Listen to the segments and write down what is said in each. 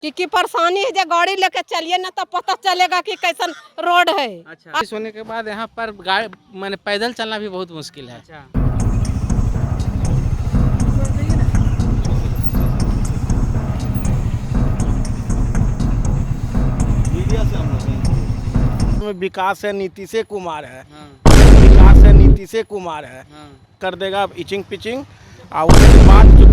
कि परेशानी है, जब गाड़ी लेके चलिए ना तो पता चलेगा कि कैसन रोड है। अच्छा, बारिश होने के बाद यहाँ पर गाड़ी मैंने पैदल चलना भी बहुत मुश्किल है। अच्छा, विकास है, नीतीश कुमार है। हाँ, विकास है, नीतीश कुमार है। हाँ, कर देगा इचिंग पिचिंग, और उसके बाद जो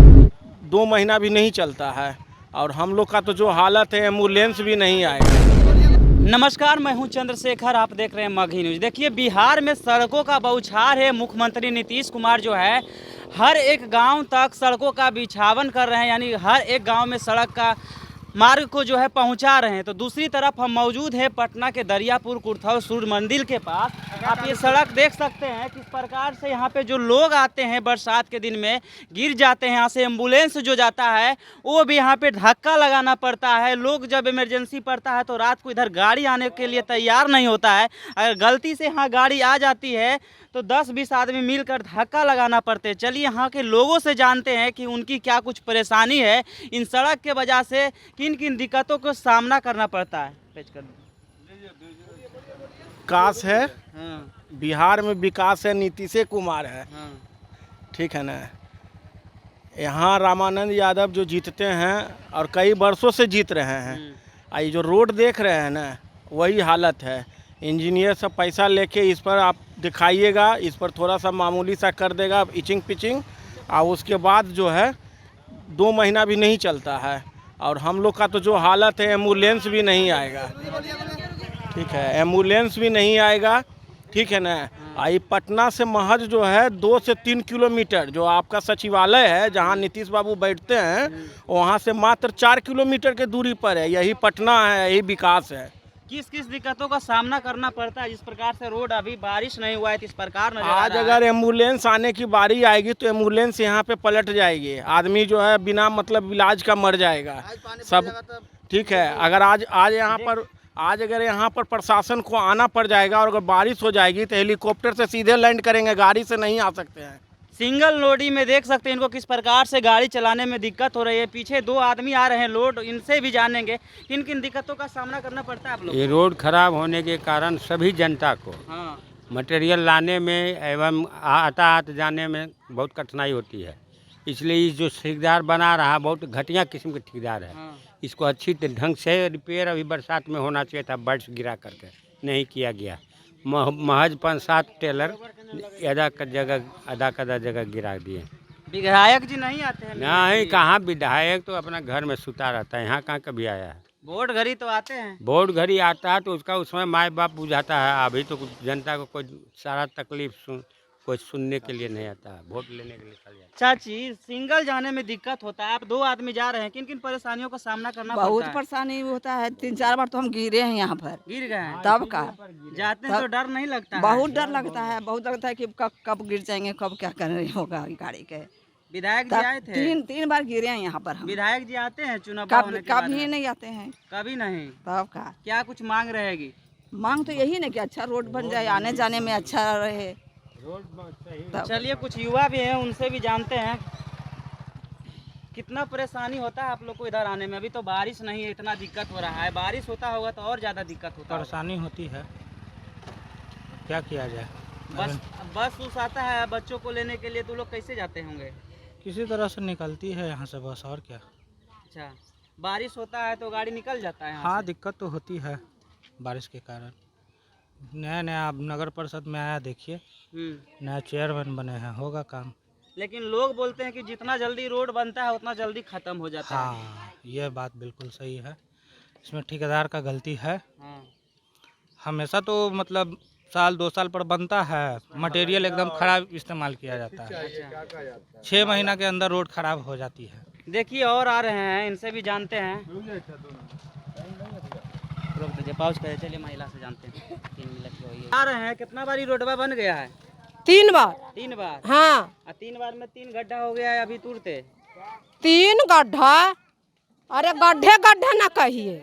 2 महीना भी नहीं चलता है, और हम लोग का तो जो हालत है एम्बुलेंस भी नहीं आएगा। नमस्कार, मैं हूं चंद्रशेखर, आप देख रहे हैं मगही न्यूज़। देखिए, बिहार में सड़कों का बौछार है। मुख्यमंत्री नीतीश कुमार जो है हर एक गांव तक सड़कों का बिछावन कर रहे हैं, यानी हर एक गांव में सड़क का मार्ग को जो है पहुंचा रहे हैं। तो दूसरी तरफ हम मौजूद हैं पटना के दरियापुर कुर्थौ सूर्य मंदिर के पास। आप ये सड़क देख सकते हैं किस प्रकार से यहाँ पे जो लोग आते हैं बरसात के दिन में गिर जाते हैं। यहाँ से एम्बुलेंस जो जाता है वो भी यहाँ पे धक्का लगाना पड़ता है। लोग जब इमरजेंसी पड़ता है तो रात को इधर गाड़ी आने के लिए तैयार नहीं होता है। अगर गलती से यहाँ गाड़ी आ जाती है तो 10-20 आदमी मिलकर धक्का लगाना पड़ते हैं। चलिए यहाँ के लोगों से जानते हैं कि उनकी क्या कुछ परेशानी है, इन सड़क के वजह से किन किन दिक्कतों को सामना करना पड़ता है। विकास है, हाँ, बिहार में विकास है, नीतीश कुमार है। हाँ, ठीक है ना। यहाँ रामानंद यादव जो जीतते हैं और कई वर्षों से जीत रहे हैं, ये जो रोड देख रहे हैं ना, वही हालत है। इंजीनियर सब पैसा लेके इस पर आप दिखाइएगा, इस पर थोड़ा सा मामूली सा कर देगा इचिंग पिचिंग, और उसके बाद जो है 2 महीना भी नहीं चलता है, और हम लोग का तो जो हालत है एम्बुलेंस भी नहीं आएगा। ठीक है, एम्बुलेंस भी नहीं आएगा। ठीक है ना। ये पटना से महज जो है 2 से 3 किलोमीटर जो आपका सचिवालय है जहाँ नीतीश बाबू बैठते हैं, वहाँ से मात्र 4 किलोमीटर के दूरी पर है। यही पटना है, यही विकास है। किस किस दिक्कतों का सामना करना पड़ता है? जिस प्रकार से रोड अभी बारिश नहीं हुआ है इस प्रकार नजर आ आज रहा है। अगर एम्बुलेंस आने की बारी आएगी तो एम्बुलेंस यहाँ पे पलट जाएगी, आदमी जो है बिना मतलब इलाज का मर जाएगा सब। ठीक है, अगर आज अगर यहाँ पर प्रशासन को आना पड़ जाएगा, और अगर बारिश हो जाएगी तो हेलीकॉप्टर से सीधे लैंड करेंगे, गाड़ी से नहीं आ सकते हैं। सिंगल लोडी में देख सकते हैं इनको किस प्रकार से गाड़ी चलाने में दिक्कत हो रही है। पीछे 2 आदमी आ रहे हैं लोड, इनसे भी जानेंगे किन किन दिक्कतों का सामना करना पड़ता है आप लोग। ये रोड खराब होने के कारण सभी जनता को हाँ, मटेरियल लाने में एवं आते जाने में बहुत कठिनाई होती है। इसलिए जो ठेकेदार बना रहा बहुत घटिया किस्म के ठेकेदार है। हाँ, इसको अच्छी ढंग से रिपेयर अभी बरसात में होना चाहिए था, बर्ड्स गिरा करके नहीं किया गया। महज 5-7 टेलर आधा जगह गिरा दिए। विधायक जी नहीं आते हैं? नहीं, कहाँ विधायक तो अपना घर में सुता रहता है, यहाँ कहाँ कभी आया है। वोट घड़ी तो आते हैं। वोट घड़ी आता है तो उसका उसमें माँ बाप बुझाता है। अभी तो जनता को कोई सारा तकलीफ कोई सुनने के लिए नहीं आता है, वोट लेने के लिए चल जाता है। चाची, सिंगल जाने में दिक्कत होता है, आप 2 आदमी जा रहे हैं, किन किन परेशानियों का सामना करना बहुत पड़ता है? परेशानी होता है। 3-4 बार तो हम गिरे हैं यहाँ पर। गिर गए हैं? तब का जाते हैं तो डर नहीं लगता है? बहुत डर लगता है, बहुत लगता है कि कब गिर जाएंगे, कब क्या करने होगा गाड़ी के। विधायक जी आए थे? 3 बार गिरे हैं यहाँ पर हम। विधायक जी आते हैं चुनाव होने के बाद? कभी नहीं आते हैं। कभी नहीं? तब का क्या कुछ मांग रहेगी? मांग तो यही ना कि अच्छा रोड बन जाए, आने जाने में अच्छा रहे। चलिए, कुछ युवा भी हैं, उनसे भी जानते हैं कितना परेशानी होता है आप लोग को इधर आने में। अभी तो बारिश नहीं है, इतना दिक्कत हो रहा है। बारिश होता होगा तो और ज़्यादा दिक्कत होता है। परेशानी होती है, क्या किया जाए। बस उस आता है बच्चों को लेने के लिए, तो लोग कैसे जाते होंगे? किसी तरह से निकलती है यहाँ से बस, और क्या। अच्छा, बारिश होता है तो गाड़ी निकल जाता है यहाँ हाँ, से? दिक्कत तो होती है बारिश के कारण। नया अब नगर परिषद में आया, देखिए नया चेयरमैन बने हैं, होगा काम। लेकिन लोग बोलते हैं कि जितना जल्दी रोड बनता है उतना जल्दी खत्म हो जाता है। हाँ, ये बात बिल्कुल सही है। इसमें ठेकेदार का गलती है। हाँ, हमेशा तो मतलब साल 2 साल पर बनता है, मटेरियल एकदम खराब इस्तेमाल किया जाता है। 6 महीना के अंदर रोड खराब हो जाती है। देखिए और आ रहे हैं, इनसे भी जानते हैं। रोक दीजिए, पॉज करें, चलिए महिला से जानते हैं। 3 मिनट की हुई है। आ रहे हैं, कितना बारी रोडवा बन गया है? 3 बार। 3 बार? हाँ, 3 बार में 3 गड्ढा हो गया है अभी तुरते। 3 गड्ढा। अरे गड्ढे गड्ढे ना कहिए।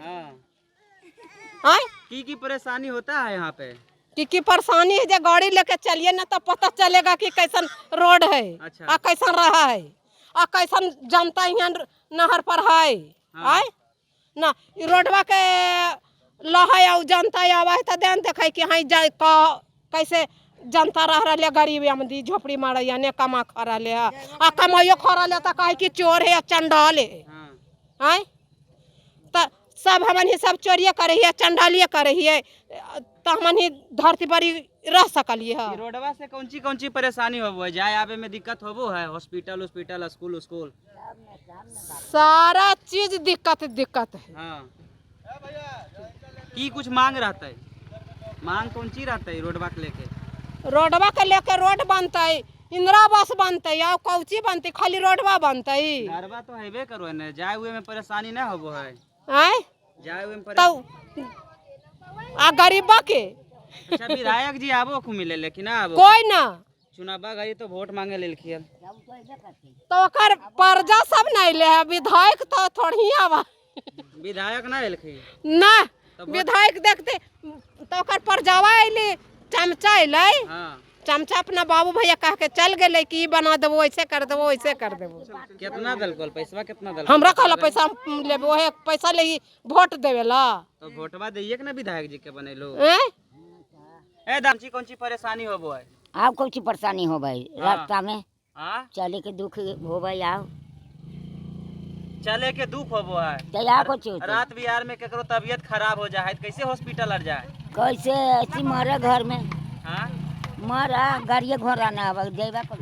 हाँ, की परेशानी होता है यहाँ पे? कि परेशानी है, जब गाड़ी लेके चलिए ना तो पता चलेगा कि कैसन रोड है। अच्छा। आ कैसन रहा है, आ कैसन जनता यहाँ नहर पर है। हाँ। आए ना ई रोडवा के लहे और जनता आवा तो देन देखे कि हाँ कैसे जनता रह रहे गरीब आमदी झोपड़ी मारे ने कमा खा रहे है आ कमाइयो खा रहे तो कहे कि चोर है या चंडाल है हैं तो सब हमन ही सब चोरिए करे है चंडालिए करे है तो हमन ही धरती पर रह सकलिए है। ये रोडवा से कौन सी परेशानी होबो है? जाए आवे में दिक्कत होबो है? हॉस्पिटल स्कूल सारा चीज दिक्कत है। हाँ की कुछ मांग रहता है? मांग कौन सी रहता है रोडवा के लेके? रोडवा के लेके रोड बनते इंदिरा आवास बनते और कौची बनते खाली रोडवा बनते घरवा तो हेबे करो है जाए हुए में परेशानी ना होबो है? हैं जाए हुए में तो आ गरीबा के अच्छा विधायक जी आबो खु मिले लेकिन आबो कोई ना चुनावा गई तो वोट मांगे लेलखिन तो ओकर पर्जा सब नहीं ले है विधायक तो थोड़ी आवा विधायक ना एलखिन ना विधायक देखते तो ओकर पर्जावा अइले चमचा अइले हाँ चमचा अपना बाबू भैया कह के चल गए कि ई बना देबो ऐसे कर देबो ऐसे कर देबो। कितना दल कोल पैसा कितना दल हमरा कहला पैसा लेबो है पैसा ले वोट देवेला तो वोटवा दइए के ना विधायक जी के बनेलो हैं ए दामची कौन सी परेशानी होबो है? आप कौन सी परेशानी हो भाई रास्ता में हाँ चले के दुख हो भाई आओ चले के दुख होबो है तो आओ कुछ रात बिहार में केकरो तबीयत खराब हो जाए कैसे हॉस्पिटल अर जाए? कैसे ऐसी मरे घर में हाँ मरा गाड़िए घोड़ा ना अब देवा पर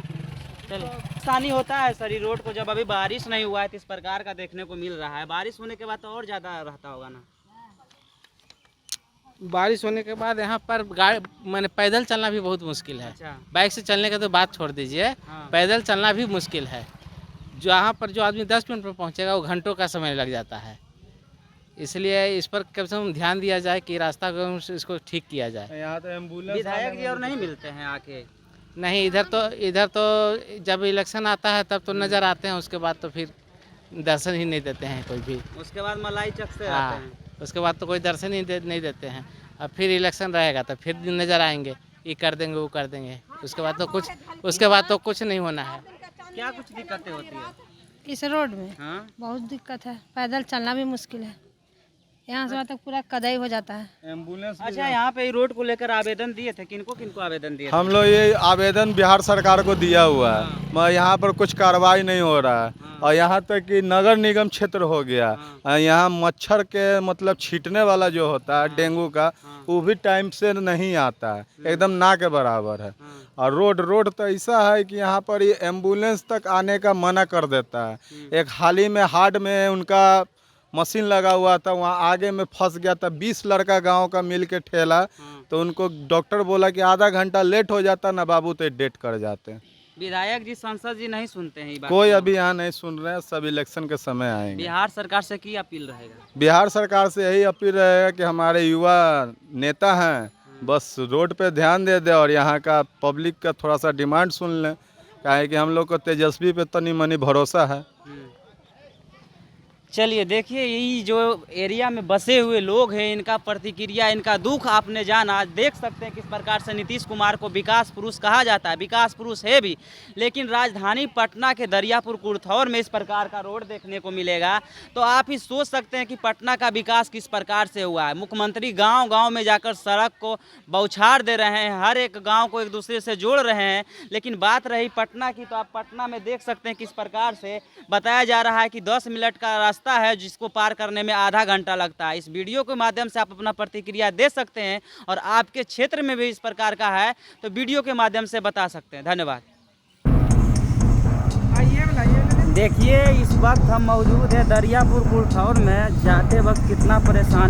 चलो परेशानी होता है सर रोड को जब अभी बारिश नहीं हुआ है तो इस प्रकार का देखने को मिल रहा है। बारिश होने के बाद तो और ज्यादा रहता होगा ना? बारिश होने के बाद यहाँ पर गाड़ी मैंने पैदल चलना भी बहुत मुश्किल है। अच्छा बाइक से चलने का तो बात छोड़ दीजिए, हाँ। पैदल चलना भी मुश्किल है। जहाँ पर जो आदमी 10 मिनट पर पहुँचेगा वो घंटों का समय लग जाता है। इसलिए इस पर कम से कम ध्यान दिया जाए कि रास्ता को इसको ठीक किया जाए। यहाँ तो एम्बुलेंस विधायक जी और नहीं मिलते हैं आके? नहीं इधर तो जब इलेक्शन आता है तब तो नज़र आते हैं, उसके बाद तो फिर दर्शन ही नहीं देते हैं कोई भी। उसके बाद मलाई चक से हाँ रहते हैं। उसके बाद तो कोई दर्शन ही नहीं देते हैं। अब फिर इलेक्शन रहेगा तो फिर नज़र आएंगे, ये कर देंगे वो कर देंगे, उसके बाद तो कुछ नहीं होना है। क्या कुछ दिक्कतें होती है इस रोड में? हाँ बहुत दिक्कत है, पैदल चलना भी मुश्किल है, यहाँ से वहाँ तक पूरा कदाई हो जाता है। एम्बुलेंस अच्छा यहाँ पे रोड को लेकर आवेदन दिए थे, किनको आवेदन दिए थे? हम लोग ये आवेदन बिहार सरकार को दिया हुआ है, मगर यहाँ पर कुछ कार्रवाई नहीं हो रहा है। और यहाँ तक कि नगर निगम क्षेत्र हो गया, यहाँ मच्छर के मतलब छींटने वाला जो होता है डेंगू का, वो भी टाइम से नहीं आता है, एकदम ना के बराबर है। और रोड तो ऐसा है कि यहाँ पर ये एम्बुलेंस तक आने का मना कर देता है। एक हाल ही में हार्ट में उनका मशीन लगा हुआ था, वहाँ आगे में फंस गया था, 20 लड़का गांव का मिल के ठेला, तो उनको डॉक्टर बोला कि आधा घंटा लेट हो जाता ना बाबू तो डेथ कर जाते हैं। विधायक जी सांसद जी नहीं सुनते हैं ये बात? कोई अभी यहाँ नहीं सुन रहे हैं, सब इलेक्शन के समय आएंगे। बिहार सरकार से की अपील रहेगा? बिहार सरकार से यही अपील रहेगा कि हमारे युवा नेता हैं, बस रोड पे ध्यान दे और यहाँ का पब्लिक का थोड़ा सा डिमांड सुन लें, काहे कि हम लोग को तेजस्वी पे तनी मनी भरोसा है। चलिए देखिए यही जो एरिया में बसे हुए लोग हैं, इनका प्रतिक्रिया, इनका दुख आपने जाना। देख सकते हैं किस प्रकार से नीतीश कुमार को विकास पुरुष कहा जाता है, विकास पुरुष है भी, लेकिन राजधानी पटना के दरियापुर कुर्थौर में इस प्रकार का रोड देखने को मिलेगा तो आप ही सोच सकते हैं कि पटना का विकास किस प्रकार से हुआ है। मुख्यमंत्री गांव-गांव में जाकर सड़क को बौछार दे रहे हैं, हर एक गाँव को एक दूसरे से जोड़ रहे हैं, लेकिन बात रही पटना की तो आप पटना में देख सकते हैं किस प्रकार से बताया जा रहा है कि 10 मिनट का रास्ता है जिसको पार करने में आधा घंटा लगता है। इस वीडियो के माध्यम से आप अपना प्रतिक्रिया दे सकते हैं और आपके क्षेत्र में भी इस प्रकार का है तो वीडियो के माध्यम से बता सकते हैं। धन्यवाद। देखिए इस वक्त हम मौजूद है दरियापुर कुर्थौर में, जाते वक्त कितना परेशानी